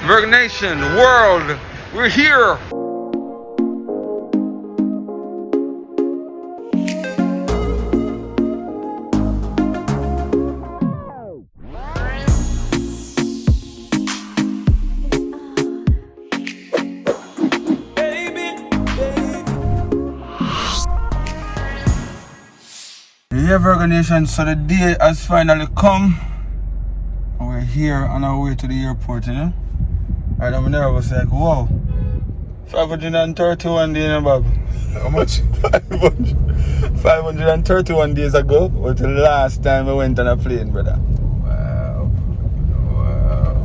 Virgonation, world, we're here. Yeah, Virgonation, so the day has finally come. We're here on our way to the airport, you know? Right, I'm nervous, like, wow. 531 days, you know, Bob? How much? 531 days ago was the last time I went on a plane, brother. Wow.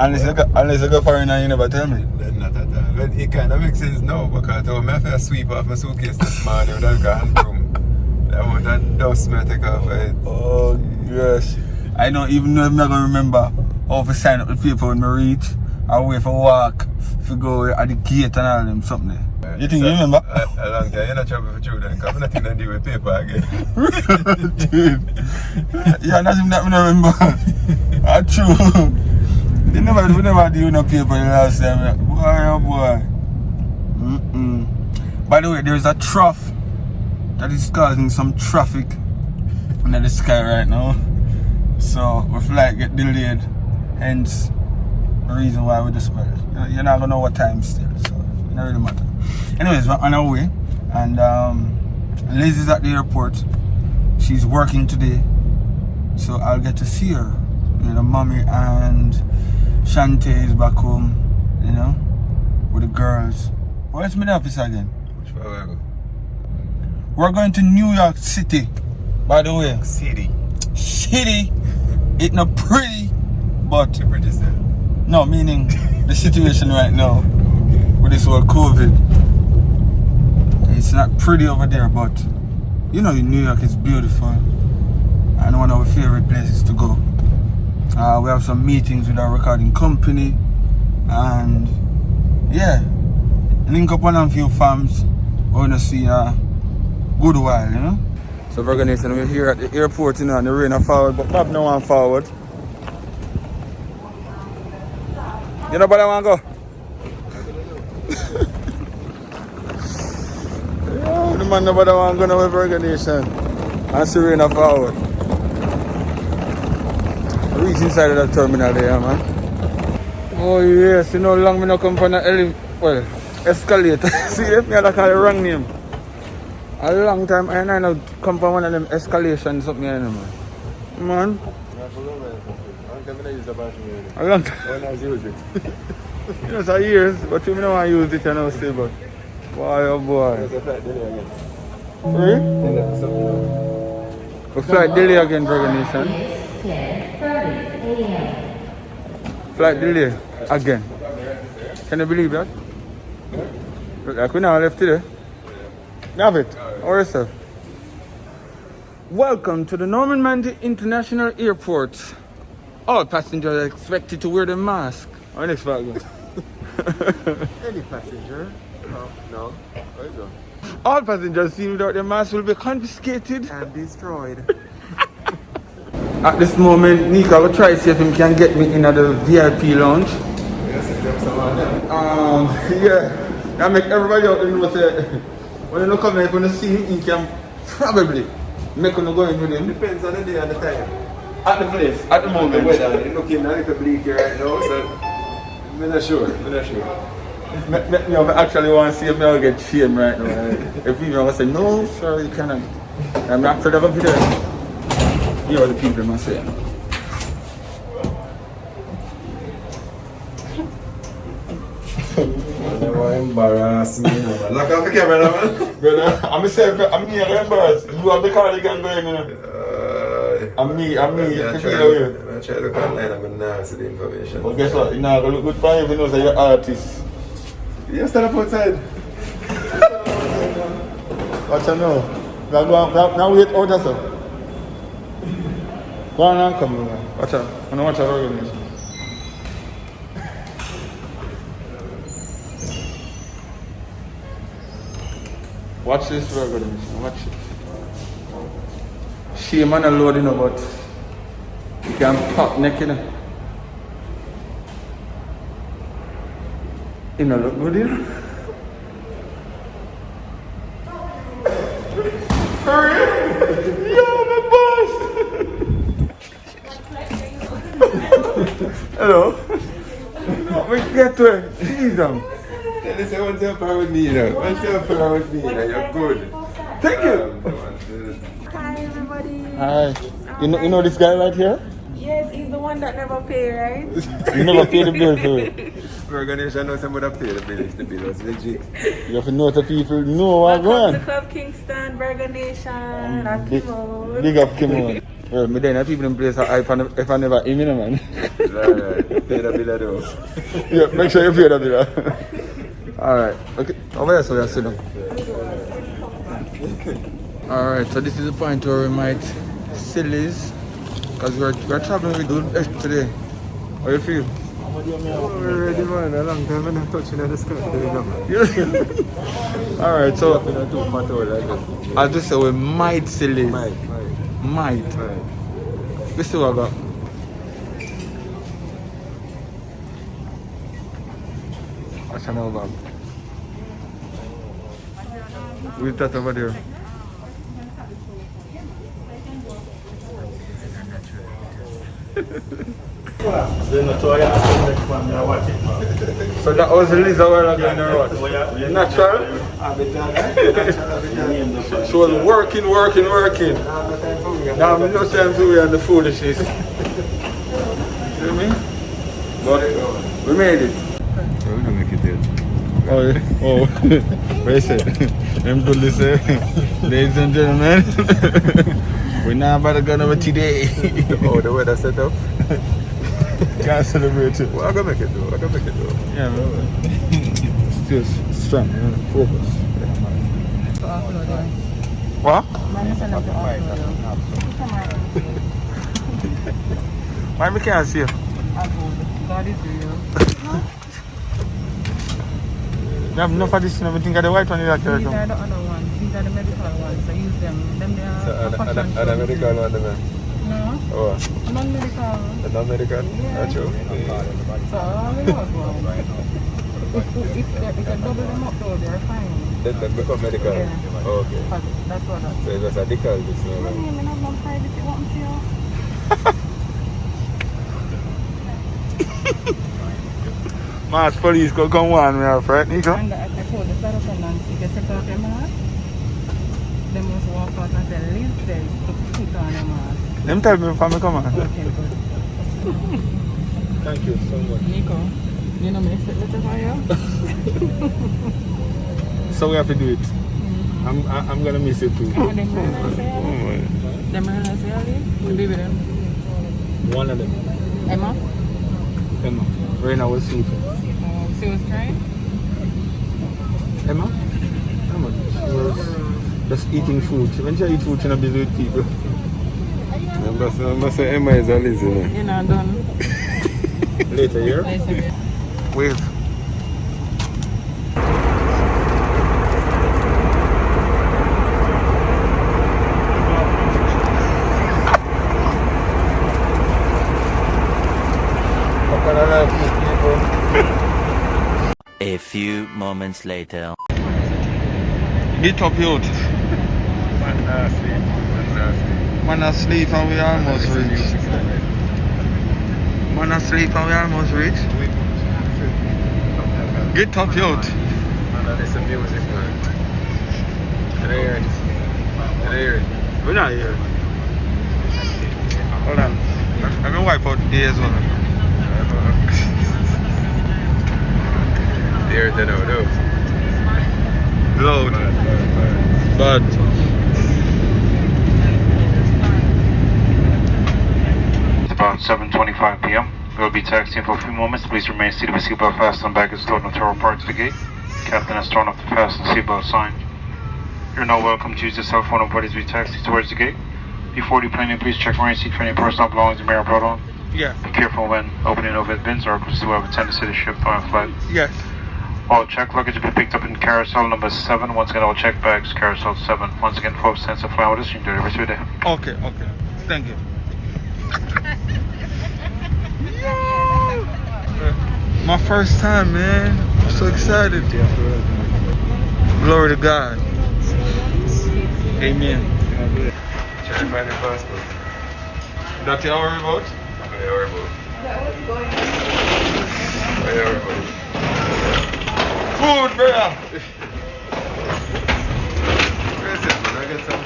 Unless you go foreign and you never tell me. Not at all. But it kind of makes sense now because I have to sweep off my suitcase this morning with a hand broom. That amount of dust may take off it. Oh, gosh. I don't even know if I'm going to remember how to sign up the paper when I reach. I wait for walk, to go at the gate and all them something. You think you remember? A long time, you're not trouble for children because I'm not going to deal with paper again. Dude. Yeah, nothing that I remember. That's true. We never deal with no paper the last time. Boy, oh boy. By the way, there's a trough that is causing some traffic under the sky right now. So our flight get delayed. Hence the reason why we just you're not gonna know what time still, so it don't really matter. Anyways, we're on our way and Liz is at the airport. She's working today. So I'll get to see her. You know, mommy and Shante is back home, you know, with the girls. Where's my office again? Which way we go? We're going to New York City, by the way. City. It's not pretty, but Too pretty still. no, meaning the situation right now Okay. with this whole COVID. It's not pretty over there, but you know, New York is beautiful and one of our favorite places to go. We have some meetings with our recording company and yeah, link up on a few farms. We're gonna see a good while, you know. So Virgonation, we're here at the airport, you know, and the rain are forward, but Bob no one forward. You know, but I want to go. Yeah, the man nobody want to go now with Virgonation. And see rain are forward. Reach inside of that terminal there, man. Oh yes, you know how long me not come from the escalator. See, me I call the wrong name. A long time I know come from one of them escalation something, you know, man. A long time. When I use it. You know, it's years, but you don't want to use it, you know, still, but boy, oh boy. There's a flight delay again. Really? Then that's something else. A flight delay again, Virgonation. Flight delay again. Can you believe that? Look like we now left today. Have it. Or yourself. Welcome to the Norman Mandy International Airport. All passengers are expected to wear the mask. Our next flight goes. Any passenger? No. Where you go? All passengers seen without their mask will be confiscated And destroyed. At this moment, Nika will try to see if he can get me into the VIP lounge. Yeah. I make everybody out there know say when you come here, when you see him, he can probably make you go in with him. Depends on the day and the time. At the place, at the The moment. weather, it's looking a little bleak here right now, so I'm not sure. Me actually want to see if I'll get shamed right now. If people will say, no, sir, you cannot. I'm actually going to be there. You know what the people must say. Never embarrass me. Lock off the camera, man. Brother, I'm here to embarrass. You have the cardigan going, you know. I'm me. I'm trying to look online, I'm going to see the information. Well, guess what? You're not going to look good for you if you know that you're an artist. You stand up outside. Watch out now. Now wait out or so. Go on and come, man. Watch out. I know watch out Virgonation. Watch this Virgonation. Watch it. Shame on a load, you know, but you can pop neck, you know. You know, look good, you know? Hurry! Yo, my boss! Hello? We get to it. Jesus. Tell us what's up with me now. What's up with me now? You're good. Thank you. Hi everybody. Hi. You know this guy right here? Yes, he's the one that never pay, right? You never pay the bill for it. Virgonation knows somebody pay the bill. The bill was legit. You have to know the people know what's Welcome going to Club Kingston, Virgonation, at Big, Kimon. big up Kimon. Well, me then people in place if I never aim in, man. Right. Pay the bill though. Yeah, make sure you pay the bill. Alright, okay. Over here, so you sit down. Alright, so this is the point where we might sillies because we're traveling with good today. How you feel? We're ready, man. A long time I'm not touching the sky. Alright, so I'll just say we might sillies. Might. Let's see what I got. What's another bag? What's that over there? So that was the lizard while ago in the road. Natural? She was working. Now I'm just saying to you and the foolishness. You know me? But we made it. We're gonna make it. Oh, what you say? I'm good to say. Ladies and gentlemen, we're now about to go over today. Oh, the weather set up? Can't celebrate it. Well, I'm gonna make it though. Yeah, man. Still strong, focus. What? Why me can't see you? God is real. You have enough of this, you know, think of the white one you like to These are the other ones. These are the medical ones. I use them. Them they are fashion show. An American one, man. No, Oh, non-medical. an American? Not true. So all the work well. If I double them up though, they're fine. Then become medical. Yeah. Oh, okay. But that's what that's. So it was a decal this My one. name and I'm not private. You want to Mass police go come one, we are afraid, Nico. And I told the flight attendants, if you take out your mask, they must walk out and say, Liz says to put on your mask. Them tell me before me come on. Okay, good. Thank you so much. Nico, you know me expect letter for you? So we have to do it. I'm gonna miss it too. And them realize early? Them realize early? We'll be with them. One of them. Emma? Emma. Reina was sleeping. She was crying? Emma? Emma. She was just eating food. When she eat food, she's not busy with people. I say Emma is a lazy. You're not done. Later here? Later. Wave. A few moments later. Get up, youth. Man asleep and we almost reached. Man asleep and we almost reached. Get up, youth. Listen music, man. Did I hear it? We're not here. Hold on. I'm gonna wipe out the ears on it. There, no. Loud. Bad. It's about 7:25 p.m. We'll be taxiing for a few moments. Please remain seated with seatbelt fastened. Baggage stored on the terminal part to the gate. Captain has thrown off the fasten seatbelt sign. You're now welcome to use the cell phone number as we taxi towards the gate. Before deplaning, please check rain seat for any personal belongings and mirror brought on. Yeah. Be careful when opening overhead bins or because we have a tendency to shift on flight. Yes. All check luggage will be picked up in carousel number 7. Once again, all check bags, carousel 7. Once again, folks, sense of flying with us. You enjoy the rest of your day. Okay. Thank you. My first time, man. so excited. Glory to God. Amen. Try to find the passport. That's your worry about? What you worry about? What you worry about? Food, brother. Where is it, man? I get some.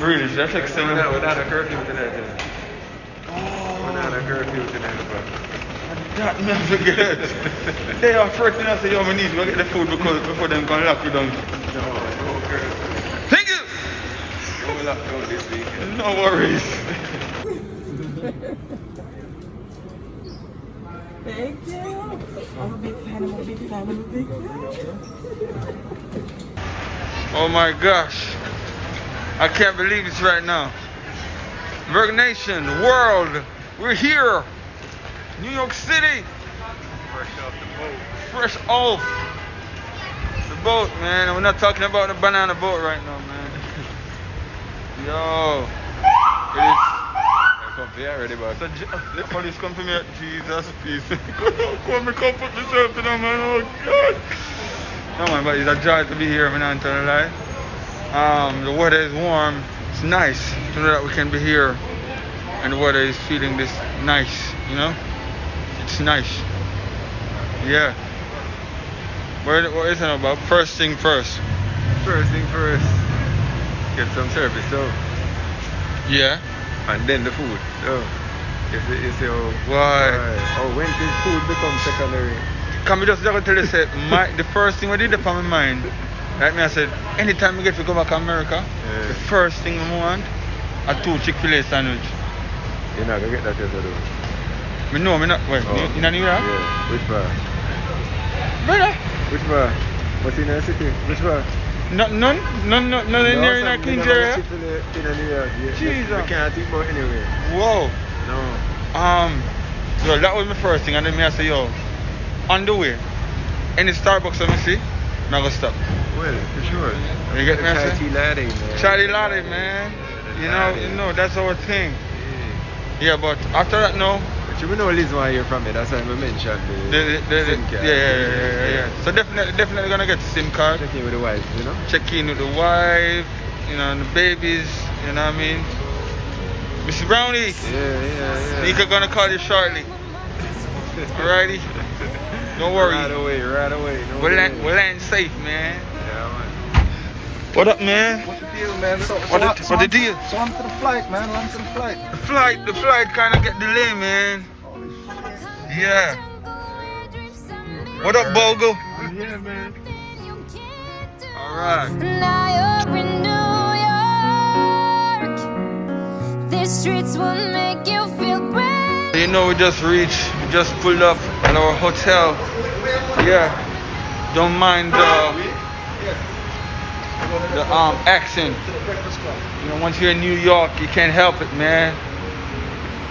Really, that's excellent. We're not a curfew tonight. We're not a curfew tonight, bro. That me I forget. They are first thing I say, yo, we need to go get the food before them can lock you down. No curfew. Thank you. You will lock down this weekend. No worries. Thank you. I'm a big fan, I'm a big fan, I'm a big fan. Oh my gosh. I can't believe this right now. Virgonation, the world, we're here. New York City. Fresh off the boat. Fresh off the boat, man. We're not talking about the banana boat right now, man. Yo. It is. Come here already, but The police come to me. Jesus, please. Come put myself to them, man. Oh, God. No, man, but it's a joy to be here, I'm not telling a lie. The weather is warm. It's nice to know that we can be here. And the weather is feeling this nice, you know? It's nice. Yeah. What is it about? First thing first. first thing first, get some service, so. Yeah. And then the food. So, you say, oh, Why? oh, when did food become secondary? Can we just tell you, say, the first thing I did upon my mind, like me, I said, anytime we get to go back to America, the first thing I want, a 2 Chick-fil-A sandwich. You're not going to get that yourself, though. Me know, me not. Wait, Oh. in New York? Yeah. Which bar? Brother. Which bar? What's in the city? Which bar? None in there in that Queens area? In New York. Yeah. Jesus. We can't think about anyway. Whoa. No. So that was my first thing, and then me I say, yo, on the way, any Starbucks I see, I'm not gonna stop. Well, for sure. You get me? I say? Charlie Latte, man. Charlie Latte, man. You know, that's our thing. Yeah, but after that, no. But you know Liz why you're from it. That's why I mentioned the SIM card. Yeah. So definitely gonna get the SIM card. Check in with the wife, you know? Check in with the wife, you know, and the babies, you know what I mean? Mrs. Brownie, Yeah. Nika gonna call you shortly. Alrighty? Don't worry. Right away. No We'll delay. land safe, man. Yeah, man. What up, man? What's the deal, man? What the deal? So on to the flight, man. On to the flight. The flight kind of get delayed, man. Yeah. What up, Bogo? Yeah, man. Alright. Now you're in New York. These streets will make you feel brave. You know, we just pulled up at our hotel. Yeah. Don't mind the accent. You know, once you're in New York, you can't help it, man.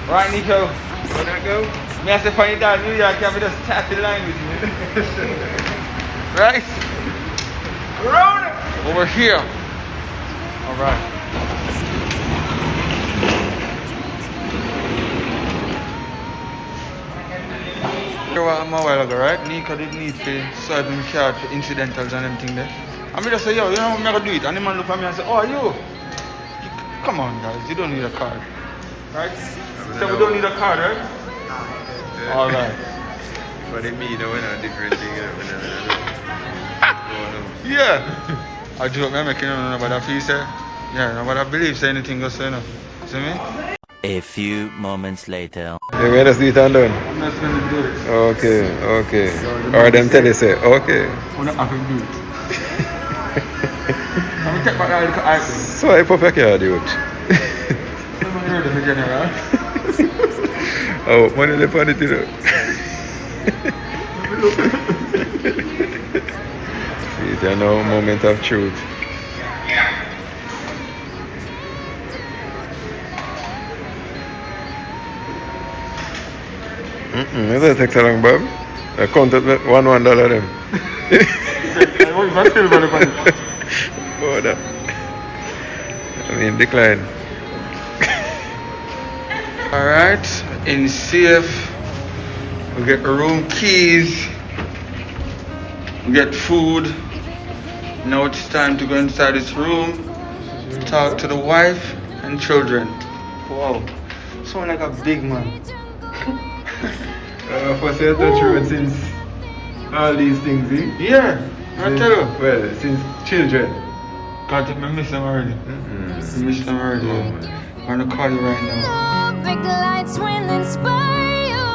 Right, Nico? When I go? Me I say for you down in New York, you have to just tap the line with me. Right? Over here. Alright. A while ago, right? Nico did need to swipe him card for incidentals and everything there. I mean, just say, yo, you know what I'm gonna do it? And the man look at me and say, oh, you come on, guys, you don't need a card. Right? So we don't need a card, right? Alright. But in me, you know, we're not different thing, you know. Yeah. I joke, I'm making nobody that feel, say. Yeah, nobody believe say anything goes, you know. See me? A few moments later. You're going to see it and done? I'm not going to do it. Okay. Or them tell you, say, okay. I'm not going to do it. I'm going to take back that little item. So I pop your card, dude. I'm going to general. Oh, money left on it, you know. See, there's no moment of truth. It doesn't take so long, Bob. I counted $1 them. Oh, that. I mean, decline. Alright, in safe We get the room keys. We get food. Now it's time to go inside this room, talk to the wife and children. Wow, sound like a big man. First you touch road since all these things, eh? Yeah, I tell you. Well, since children. God, I miss them already. I miss them already. I'm gonna call you right now. Big lights will inspire you.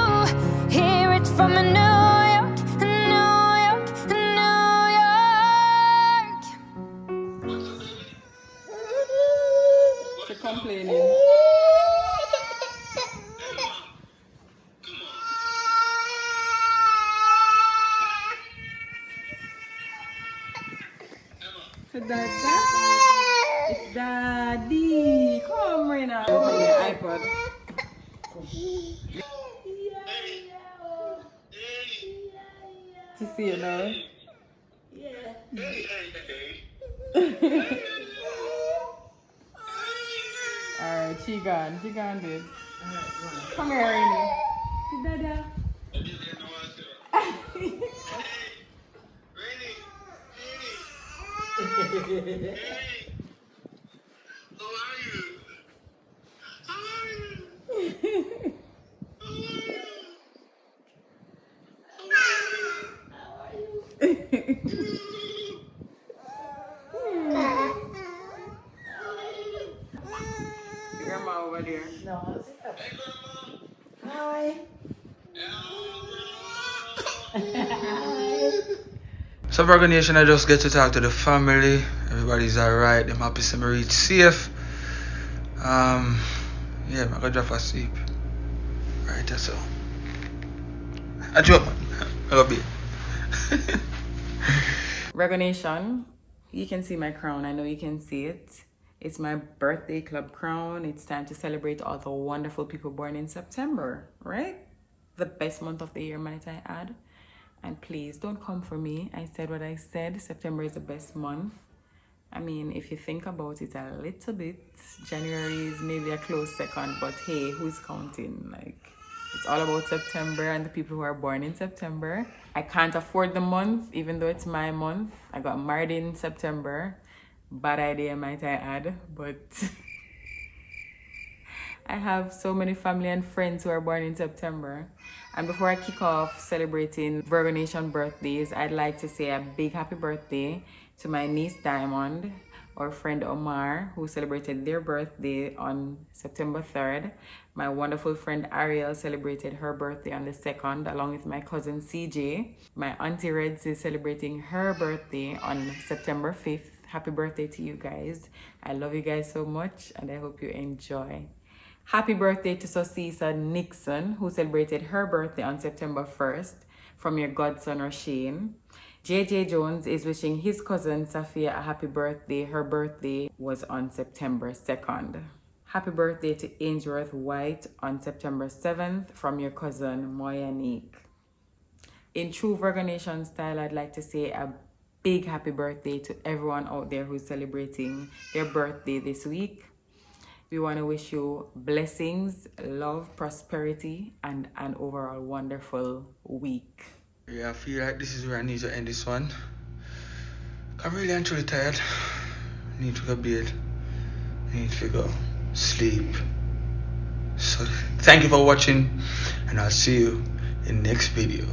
Hear it from New York, New York, New York. She's complaining. Dada, it's Daddy. Come, Rena. Open your iPod. To see it now. Alright, she gone. She gone, babe. Come here, Rena. Dada. Grandma over there. No, hi. So Virgonation, I just get to talk to the family. Everybody's alright. I'm happy to reach safe. Yeah, I'm gonna drop asleep. Right, that's all. I drop. I love it. Virgonation, you can see my crown. I know you can see it. It's my birthday club crown. It's time to celebrate all the wonderful people born in September, right? The best month of the year, might I add. And please don't come for me. I said what I said. September is the best month. I mean, if you think about it a little bit, January is maybe a close second, but hey, who's counting? Like, it's all about September and the people who are born in September. I can't afford the month, even though it's my month. I got married in September. Bad idea, might I add, but I have so many family and friends who are born in September. And before I kick off celebrating Virgonation birthdays, I'd like to say a big happy birthday to my niece Diamond, or friend Omar, who celebrated their birthday on September 3rd. My wonderful friend Ariel celebrated her birthday on the 2nd, along with my cousin CJ. My auntie Reds is celebrating her birthday on September 5th. Happy birthday to you guys. I love you guys so much, and I hope you enjoy. Happy birthday to Sosisa Nixon, who celebrated her birthday on September 1st, from your godson Rasheen. JJ Jones is wishing his cousin Safia a happy birthday. Her birthday was on September 2nd. Happy birthday to Ainsworth White on September 7th, from your cousin Moyanique. In true Virgonation style, I'd like to say a big happy birthday to everyone out there who's celebrating their birthday this week. We want to wish you blessings, love, prosperity, and an overall wonderful week. Yeah, I feel like this is where I need to end this one. I'm really and truly tired. I need to go to bed. I need to go sleep. So thank you for watching, and I'll see you in the next video.